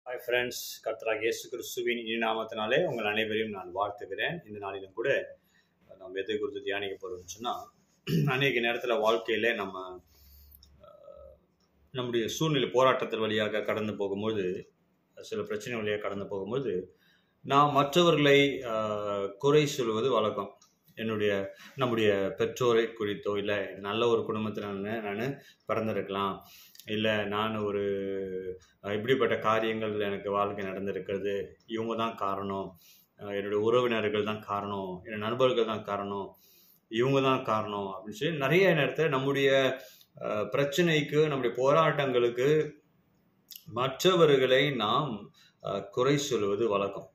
Hi friends, கர்த்தராகிய இயேசு கிறிஸ்துவின் இனி நாமத்தினாலே உங்கள் அனைவரையும் நான் வாழ்த்துகிறேன். இந்த நாளிலும் கூட நம்ம எதை குறித்து தியானிக்க போகிறோம்னு சொன்னால், அநேக நேரத்தில் வாழ்க்கையில் நம்முடைய சூழ்நிலை போராட்டத்தின் வழியாக கடந்து போகும்போது, சில பிரச்சனை வழியாக கடந்து போகும்போது நாம் மற்றவர்களை குறை சொல்வது வழக்கம். நம்முடைய பெற்றோரை குறித்தோ, இல்லை நல்ல ஒரு குடும்பத்தில் நான் பிறந்திருக்கலாம், இல்லை நான் ஒரு இப்படிப்பட்ட காரியங்கள் எனக்கு வாழ்க்கை நடந்திருக்கிறது, இவங்க தான் காரணம், என்னுடைய உறவினர்கள் தான் காரணம், என்னுடைய நண்பர்கள் தான் காரணம், இவங்க தான் காரணம் அப்படின்னு சொல்லி நிறைய நேரத்தில் நம்முடைய பிரச்சனைக்கு, நம்முடைய போராட்டங்களுக்கு மற்றவர்களை நாம் குறை சொல்வது வழக்கம்.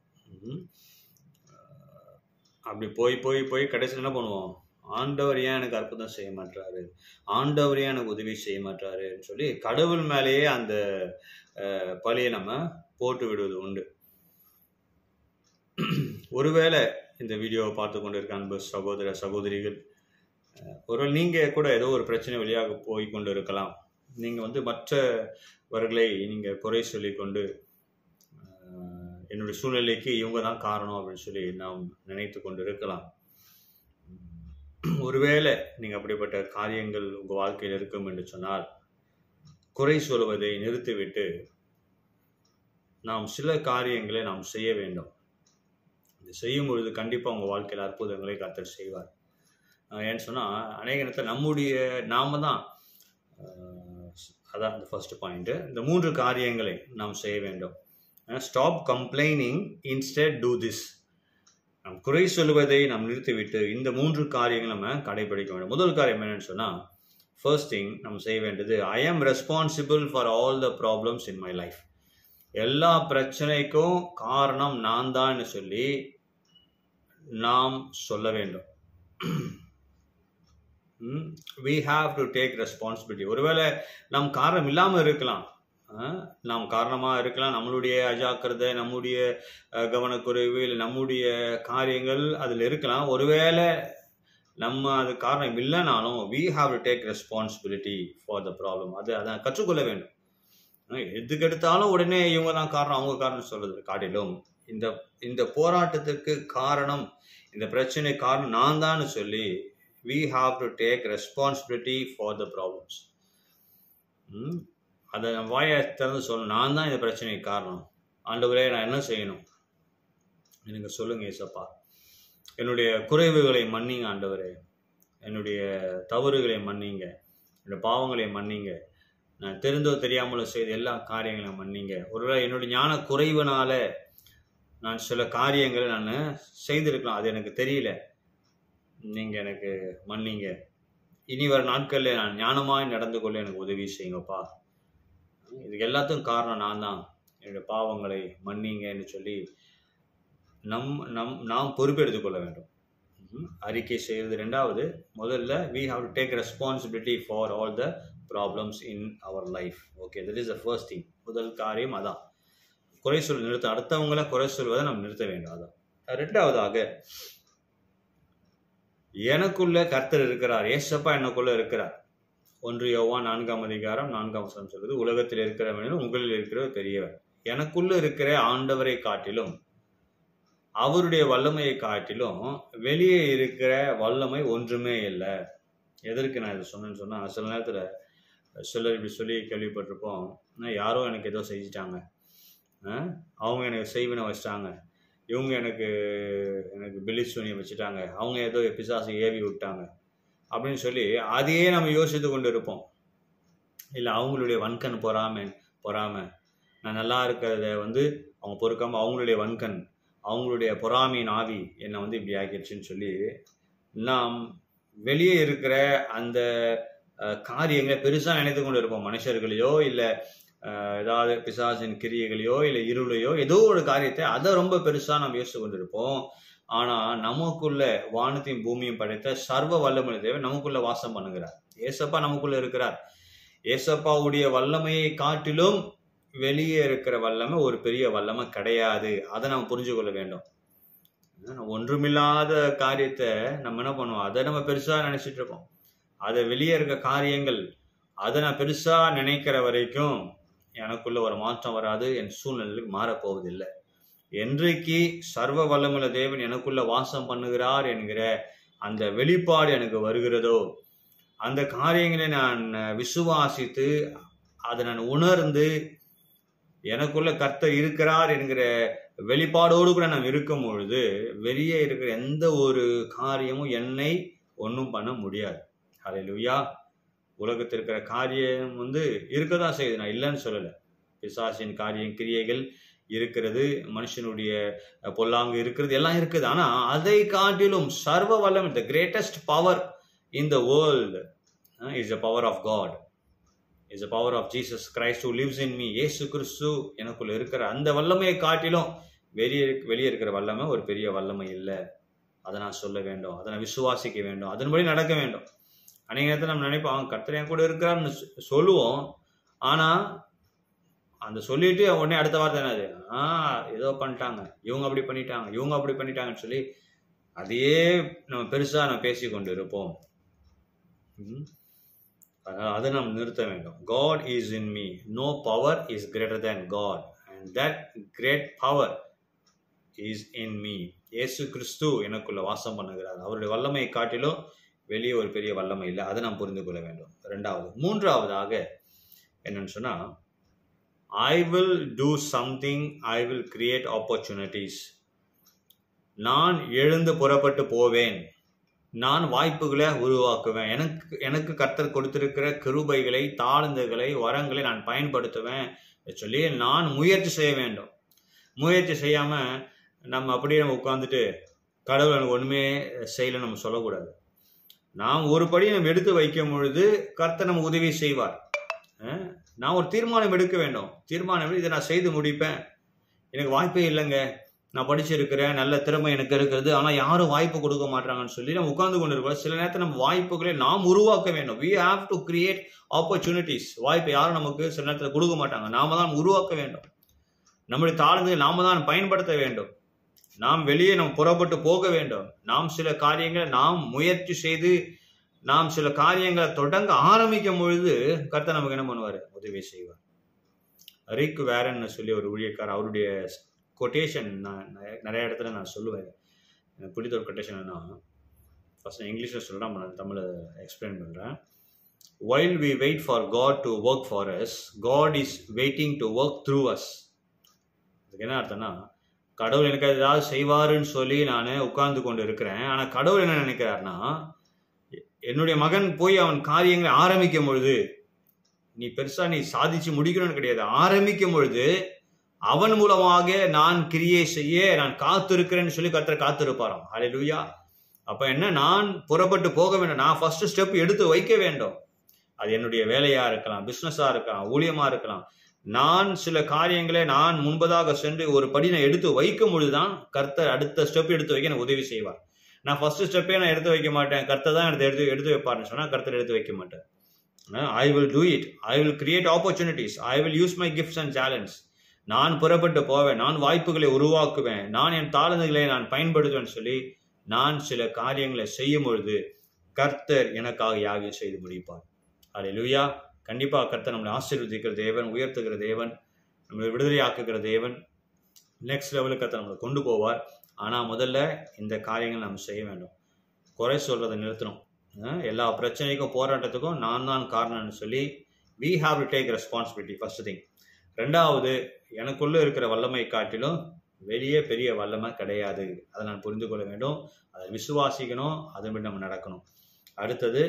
அப்படி போய் போய் போய் கடைசியில் என்ன பண்ணுவோம்? ஆண்டவர் ஏன் எனக்கு அற்புதம் செய்ய மாட்டாரு, ஆண்டவர் ஏன் எனக்கு உதவி செய்ய மாட்டாருன்னு சொல்லி கடவுள் மேலேயே அந்த பழியை நம்ம போட்டு விடுவது உண்டு. ஒருவேளை இந்த வீடியோவை பார்த்து கொண்டு இருக்க அன்பு சகோதர சகோதரிகள், ஒருவேளை நீங்கள் கூட ஏதோ ஒரு பிரச்சனை வழியாக போய் கொண்டு இருக்கலாம். நீங்கள் மற்றவர்களை நீங்கள் குறை சொல்லி கொண்டு, என்னுடைய சூழ்நிலைக்கு இவங்க தான் காரணம் அப்படின்னு சொல்லி நாம் நினைத்து கொண்டு இருக்கலாம். ஒருவேளை நீங்கள் அப்படிப்பட்ட காரியங்கள் உங்கள் வாழ்க்கையில் இருக்கும் என்று சொன்னால், குறை சொல்வதை நிறுத்திவிட்டு நாம் சில காரியங்களை நாம் செய்ய வேண்டும். இது செய்யும் பொழுது கண்டிப்பாக உங்கள் வாழ்க்கையில் அற்புதங்களை கர்த்தர் செய்வார். ஏன்னு சொன்னால், அநேக நேரத்தில் நாம தான், அதான் இந்த ஃபர்ஸ்ட் பாயிண்ட். இந்த 3 காரியங்களை நாம் செய்ய வேண்டும். Stop complaining, instead do this. நாம் குறை சொல்வதை நாம் நிறுத்திவிட்டு இந்த 3 காரியங்கள் நம்ம கடைபிடிக்க வேண்டும். முதல் காரியம் என்னன்னு சொன்னால், ஃபர்ஸ்ட் திங் நம்ம செய்ய வேண்டியது, ஐ ஆம் responsible for all the problems in my life. எல்லா பிரச்சனைக்கும் காரணம் நான் தான் சொல்லி நாம் சொல்ல வேண்டும். we have to take responsibility. ஒருவேளை நாம் காரணம் இல்லாமல் இருக்கலாம், நாம் காரணமாக இருக்கலாம். நம்மளுடைய அஜாக்கிரதை, நம்முடைய கவனக்குறைவு, இல்லை நம்முடைய காரியங்கள் அதில் இருக்கலாம். ஒருவேளை நம்ம அது காரணம் இல்லைனாலும் we have to take responsibility for the problem. அதை கற்றுக்கொள்ள வேண்டும். எதுக்கு எடுத்தாலும் உடனே இவங்க தான் காரணம், அவங்க காரணம் சொல்றது காட்டிலும், இந்த போராட்டத்துக்கு காரணம், இந்த பிரச்சனை காரணம் நான் தான் சொல்லி we have to take responsibility for the problems. அதை வாயை திறந்து சொல்லணும், நான் தான் இந்த பிரச்சனைக்கு காரணம், ஆண்டவரே நான் என்ன செய்யணும் எனக்கு சொல்லுங்க ஏசப்பா, என்னுடைய குறைவுகளை மன்னிங்க ஆண்டவரே, என்னுடைய தவறுகளை மன்னிங்க, என்னுடைய பாவங்களை மன்னிங்க, நான் தெரிந்தோ தெரியாமலோ செய்த எல்லா காரியங்களையும் மன்னிங்க. ஒருவேளை என்னுடைய ஞான குறைவுனால நான் சில காரியங்களை நான் செய்திருக்கலாம், அது எனக்கு தெரியல, நீங்கள் எனக்கு மன்னிங்க. இனி வர நாட்களில் நான் ஞானமாய் நடந்து கொள்ள எனக்கு உதவி செய்யுங்கப்பா, இதுக்கு எல்லாத்துக்கும் காரணம் நான் தான், என்னுடைய பாவங்களை மன்னிங்கன்னு சொல்லி நாம் பொறுப்பெடுத்துக் கொள்ள வேண்டும். அறிக்கை செய்கிறது ரெண்டாவது. முதல்ல we have to take responsibility for all the problems in our life. Okay, that is the first thing. முதல் காரியம் அதான், குறை சொல்ல நிறுத்த, அடுத்தவங்களை குறை சொல்வதை நாம் நிறுத்த வேண்டும். அதான். ரெண்டாவதாக, எனக்குள்ள கர்த்தர் இருக்கிறார், ஏசப்பா எனக்குள்ள இருக்கிறார். 1 யோவான் 4:4 சொல்றது, உலகத்தில் இருக்கிறவன் உங்களில் இருக்கிறவர் பெரியவர். எனக்குள்ள இருக்கிற ஆண்டவரை காட்டிலும், அவருடைய வல்லமையை காட்டிலும் வெளியே இருக்கிற வல்லமை ஒன்றுமே இல்லை. எதற்கு நான் இதை சொன்னேன்னு சொன்னால், சில நேரத்தில் சிலர் இப்படி சொல்லி கேள்விப்பட்டிருப்போம், யாரோ எனக்கு ஏதோ செஞ்சிட்டாங்க, அவங்க எனக்கு செய்வினை வச்சிட்டாங்க, இவங்க எனக்கு பிலிசூனியை வச்சுட்டாங்க, அவங்க ஏதோ பிசாசை ஏவி விட்டாங்க அப்படின்னு சொல்லி அதையே நம்ம யோசித்து கொண்டு இருப்போம். இல்லை அவங்களுடைய வன்கண் பொறாமை, நான் நல்லா இருக்கிறத அவங்க பொறுக்காமல் அவங்களுடைய வன்கண், அவங்களுடைய பொறாமையின் ஆவி என்னை இப்படி ஆக்கிடுச்சுன்னு சொல்லி நாம் வெளியே இருக்கிற அந்த காரியங்களை பெருசாக நினைத்து கொண்டு இருப்போம். மனுஷர்களையோ, இல்லை ஏதாவது பிசாசின் கிரியைகளையோ, இல்லை இருளையோ, ஏதோ ஒரு காரியத்தை அதை ரொம்ப பெருசாக நாம் யோசித்து கொண்டு இருப்போம். ஆனால் நமக்குள்ள வானத்தையும் பூமியும் படைத்த சர்வ வல்லமை தேவன் நமக்குள்ள வாசம் பண்ணுகிறார். ஏசப்பா நமக்குள்ள இருக்கிறார். ஏசப்பாவுடைய வல்லமையை காட்டிலும் வெளியே இருக்கிற வல்லமை ஒரு பெரிய வல்லமை கிடையாது. அதை நாம் புரிஞ்சு கொள்ள வேண்டும். ஒன்றுமில்லாத காரியத்தை நம்ம என்ன பண்ணுவோம், அதை நம்ம பெருசாக நினைச்சிட்டு இருக்கோம். அதை வெளியே இருக்க காரியங்கள் அதை நான் பெருசாக நினைக்கிற வரைக்கும் எனக்குள்ள ஒரு மாற்றம் வராது, என் சூழ்நிலையில் மாறப்போவதில்லை. என்றைக்கு சர்வ வல்லமுள்ள தேவன் எனக்குள்ள வாசம் பண்ணுகிறார் என்கிற அந்த வெளிப்பாடு எனக்கு வருகிறதோ, அந்த காரியங்களை நான் விசுவாசித்து அதை நான் உணர்ந்து எனக்குள்ள கர்த்தர் இருக்கிறார் என்கிற வெளிப்பாடோடு கூட நான் இருக்கும் பொழுது வெளியே இருக்கிற எந்த ஒரு காரியமும் என்னை ஒன்றும் பண்ண முடியாது. ஹல்லேலூயா. உலகத்தில் இருக்கிற காரியம் இருக்கதான் செய்யுது, நான் இல்லைன்னு சொல்லலை. பிசாசின் காரியம் கிரியைகள் இருக்கிறது, மனுஷனுடைய பொல்லாங்கு இருக்கிறது, எல்லாம் இருக்குது. ஆனா அதை காட்டிலும் சர்வ வல்லமை, the greatest power in the world is the power of God, is the power of Jesus Christ who lives in me. இயேசு கிறிஸ்து எனக்குள்ள இருக்கிற அந்த வல்லமையை காட்டிலும் வெளியே இருக்கிற வல்லமை ஒரு பெரிய வல்லமை இல்லை. அதை நான் சொல்ல வேண்டும், அதை நான் விசுவாசிக்க வேண்டும், அதன்படி நடக்க வேண்டும். அநேக நேரத்தில் நம்ம நினைப்போம் கர்த்தர் என் கூட இருக்கிறான்னு சொல்லுவோம். ஆனா அந்த சொல்லிட்டு உடனே அடுத்த வார்த்தை என்னது, ஏதோ பண்ணிட்டாங்க, இவங்க அப்படி பண்ணிட்டாங்க, இவங்க அப்படி பண்ணிட்டாங்கன்னு சொல்லி அதையே நம்ம பெருசா நம்ம பேசி கொண்டு இருப்போம். அதனால அதை நாம் நிறுத்த வேண்டும். God is in me, no power is greater than God, and that great power is in me. இயேசு கிறிஸ்து எனக்குள்ள வாசம் பண்ணுகிறார். அவருடைய வல்லமையை காட்டிலும் வெளியே ஒரு பெரிய வல்லமை இல்லை. அதை நாம் புரிந்து கொள்ள வேண்டும். மூன்றாவதாக என்னன்னு சொன்னா, I will do something, I will create opportunities. நான் எழுந்து புறப்பட்டு போவேன், நான் வாய்ப்புகளை உருவாக்குவேன். எனக்கு கர்த்தர் கொடுத்திருக்கிற கிருபைகளை, தாளந்துகளை, வரங்களை நான் பயன்படுத்துவேன் சொல்லி நான் முயற்சி செய்ய வேண்டும். முயற்சி செய்யாம நம்ம அப்படியே நம்ம உட்காந்துட்டு கடவுள் எனக்கு ஒண்ணுமே செய்யல நம்ம சொல்லக்கூடாது. நாம் ஒரு படி நம்ம எடுத்து வைக்கும் பொழுது கர்த்தர் நம்ம உதவி செய்வார். நான் ஒரு தீர்மானம் எடுக்க வேண்டும். தீர்மானம் இதை நான் செய்து முடிப்பேன், எனக்கு வாய்ப்பே இல்லைங்க, நான் படிச்சிருக்கிறேன், நல்ல திறமை எனக்கு இருக்கிறது, ஆனால் யாரும் வாய்ப்பு கொடுக்க மாட்டாங்கன்னு சொல்லி நம்ம உட்கார்ந்து கொண்டு இருக்கோம். சில நேரத்தில் நம்ம வாய்ப்புகளை நாம் உருவாக்க வேண்டும். we have to create opportunities. வாய்ப்பை யாரும் நமக்கு சில நேரத்தில் கொடுக்க மாட்டாங்க, நாம தான் உருவாக்க வேண்டும். நம்முடைய தாழ்ந்து நாம தான் பயன்படுத்த வேண்டும். நாம் வெளியே நாம் புறப்பட்டு போக வேண்டும். நாம் சில காரியங்களை நாம் முயற்சி செய்து நாம் சில காரியங்களை தொடங்க ஆரம்பிக்கும் பொழுது கர்த்தர் நமக்கு என்ன பண்ணுவார், உதவி செய்வார். ரிக் வேரன் சொல்லி ஒரு ஊழியக்காரர், அவருடைய கொட்டேஷன் நான் நிறைய இடத்துல நான் சொல்லுவேன். எனக்கு பிடித்த ஒரு கொட்டேஷன் என்ன, ஃபர்ஸ்ட் நான் இங்கிலீஷில் சொல்கிறேன், நான் தமிழில் எக்ஸ்பிளைன் பண்ணுறேன். while we wait for God to work for us, God is waiting to work through us. அதுக்கு என்ன அர்த்தம்னா, கடவுள் எனக்கு ஏதாவது செய்வாருன்னு சொல்லி நான் உட்கார்ந்து கொண்டு இருக்கிறேன். ஆனால் கடவுள் என்ன நினைக்கிறாருன்னா, என்னுடைய மகன் போய் அவன் காரியங்களை ஆரம்பிக்கும் பொழுது, நீ பெருசா நீ சாதிச்சு முடிக்கணும்னு கிடையாது, ஆரம்பிக்கும் பொழுது அவன் மூலமாக நான் கிரியை செய்ய நான் காத்திருக்கிறேன்னு சொல்லி கர்த்தர் காத்திருப்பாராம். ஹல்லேலூயா. அப்ப என்ன, நான் புறப்பட்டு போக வேண்டும், நான் ஃபர்ஸ்ட் ஸ்டெப் எடுத்து வைக்க வேண்டும். அது என்னுடைய வேலையா இருக்கலாம், பிசினஸா இருக்கலாம், ஊழியமா இருக்கலாம். நான் சில காரியங்களை நான் முன்பதாக சென்று ஒரு படி நான் எடுத்து வைக்கும் பொழுதுதான் கர்த்தர் அடுத்த ஸ்டெப் எடுத்து வைக்க எனக்கு உதவி செய்வார். நான் ஃபர்ஸ்ட் ஸ்டெப்பே நான் எடுத்து வைக்க மாட்டேன், கர்த்தர் தான் எடுத்து வைப்பார்னு சொன்னா கர்த்தர் எடுத்து வைக்க மாட்டேன். I will do it. I will create opportunities. I will use my gifts and talents. நான் புறப்பட்டு போவேன், நான் வாய்ப்புகளை உருவாக்குவேன், நான் என் தாளந்துகளை நான் பயன்படுத்துவேன் சொல்லி நான் சில காரியங்களை செய்யும் பொழுது கர்த்தர் எனக்காக யாகம் செய்து முடிப்பார். ஹல்லேலூயா. கண்டிப்பா கர்த்தர் நம்மளை ஆசீர்வதிக்கிற தேவன், உயர்த்துகிற தேவன், நம்மளை விடுதலை ஆக்குகிற தேவன், நெக்ஸ்ட் லெவலுக்கு கர்த்தர் நம்மளை கொண்டு போவார். ஆனால் முதல்ல இந்த காரியங்கள் நம்ம செய்ய வேண்டும். குறை சொல்றதை நிறுத்தணும். எல்லா பிரச்சனைக்கும் போராட்டத்துக்கும் நான் தான் காரணம்னு சொல்லி we have to take responsibility, first thing. ரெண்டாவது, எனக்குள்ள இருக்கிற வல்லமை காட்டிலும் வெளியே பெரிய வல்லமை கிடையாது, அதை நான் புரிந்து கொள்ள வேண்டும், அதை விசுவாசிக்கணும், அதன்படி நம்ம நடக்கணும். அடுத்தது,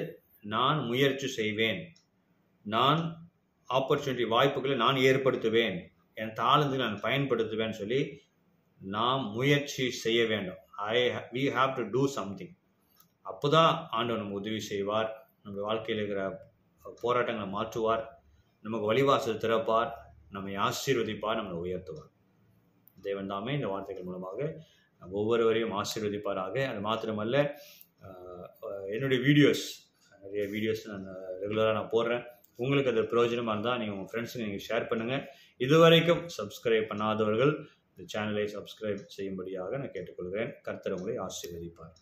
நான் முயற்சி செய்வேன், நான் ஆப்பர்ச்சுனிட்டி வாய்ப்புகளை நான் ஏற்படுத்துவேன், என் தாளந்துகளை நான் பயன்படுத்துவேன் சொல்லி நாம் முயற்சி செய்ய வேண்டும். we have to do something. அப்போதான் ஆண்டவர் நம்ம உதவி செய்வார், நம்ம வாழ்க்கையில் இருக்கிற போராட்டங்களை மாற்றுவார், நமக்கு வழிவாசல் திறப்பார், நம்மை ஆசீர்வதிப்பார், நம்மளை உயர்த்துவார். தேவன் தாமே இந்த வார்த்தைகள் மூலமாக ஒவ்வொருவரையும் ஆசீர்வதிப்பாராக. அது மாத்திரமல்ல, என்னுடைய நிறைய வீடியோஸ் நான் ரெகுலராக நான் போடுறேன். உங்களுக்கு அது பிரயோஜனமாக இருந்தால் நீங்கள் உங்கள் ஃப்ரெண்ட்ஸுக்கு நீங்கள் ஷேர் பண்ணுங்கள். இதுவரைக்கும் சப்ஸ்கிரைப் பண்ணாதவர்கள் இந்த சேனலை சப்ஸ்கிரைப் செய்யும்படியாக நான் கேட்டுக்கொள்கிறேன். கர்த்தர் உங்களை ஆசீர்வதிப்பார்.